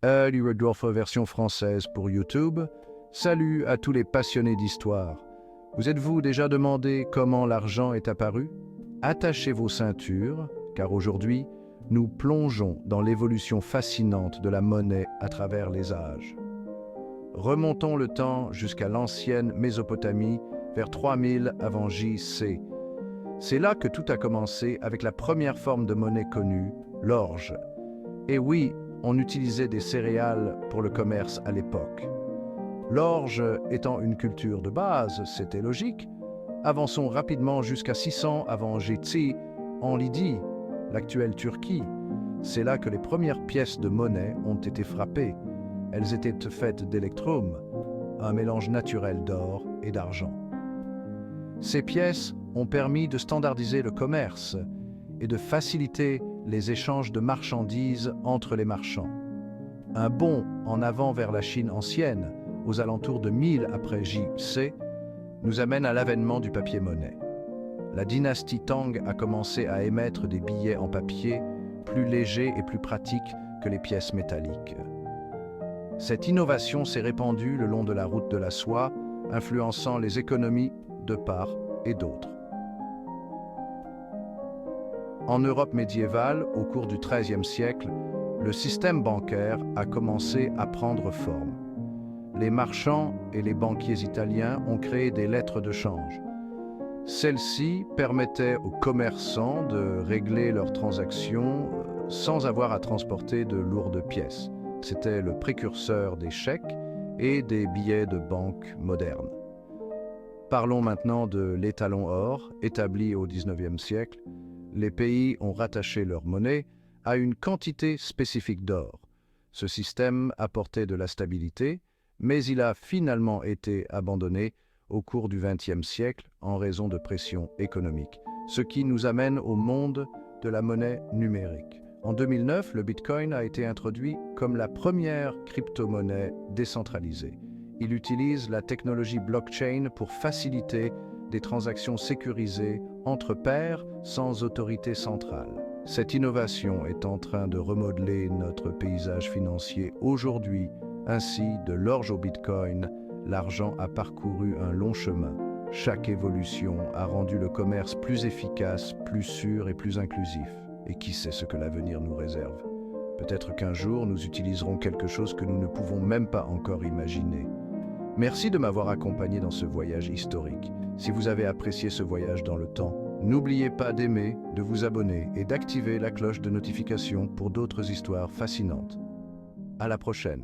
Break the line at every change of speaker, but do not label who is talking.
Rodolphe version française pour YouTube. Salut à tous les passionnés d'histoire. Vous êtes-vous déjà demandé comment l'argent est apparu? Attachez vos ceintures, car aujourd'hui, nous plongeons dans l'évolution fascinante de la monnaie à travers les âges. Remontons le temps jusqu'à l'ancienne Mésopotamie, vers 3000 avant J.C. C'est là que tout a commencé avec la première forme de monnaie connue, l'orge. Et oui, on utilisait des céréales pour le commerce à l'époque. L'orge étant une culture de base, c'était logique. Avançons rapidement jusqu'à 600 avant J.C. en Lydie, l'actuelle Turquie. C'est là que les premières pièces de monnaie ont été frappées. Elles étaient faites d'électrum, un mélange naturel d'or et d'argent. Ces pièces ont permis de standardiser le commerce et de faciliter les échanges de marchandises entre les marchands. Un bond en avant vers la Chine ancienne, aux alentours de 1000 après J.C., nous amène à l'avènement du papier-monnaie. La dynastie Tang a commencé à émettre des billets en papier plus légers et plus pratiques que les pièces métalliques. Cette innovation s'est répandue le long de la route de la soie, influençant les économies de part et d'autre. En Europe médiévale, au cours du XIIIe siècle, le système bancaire a commencé à prendre forme. Les marchands et les banquiers italiens ont créé des lettres de change. Celles-ci permettaient aux commerçants de régler leurs transactions sans avoir à transporter de lourdes pièces. C'était le précurseur des chèques et des billets de banque modernes. Parlons maintenant de l'étalon or, établi au XIXe siècle. Les pays ont rattaché leur monnaie à une quantité spécifique d'or. Ce système apportait de la stabilité, mais il a finalement été abandonné au cours du XXe siècle en raison de pressions économiques, ce qui nous amène au monde de la monnaie numérique. En 2009, le Bitcoin a été introduit comme la première crypto-monnaie décentralisée. Il utilise la technologie blockchain pour faciliter des transactions sécurisées entre pairs sans autorité centrale. Cette innovation est en train de remodeler notre paysage financier aujourd'hui. Ainsi, de l'orge au Bitcoin, l'argent a parcouru un long chemin. Chaque évolution a rendu le commerce plus efficace, plus sûr et plus inclusif. Et qui sait ce que l'avenir nous réserve? Peut-être qu'un jour, nous utiliserons quelque chose que nous ne pouvons même pas encore imaginer. Merci de m'avoir accompagné dans ce voyage historique. Si vous avez apprécié ce voyage dans le temps, n'oubliez pas d'aimer, de vous abonner et d'activer la cloche de notification pour d'autres histoires fascinantes. À la prochaine.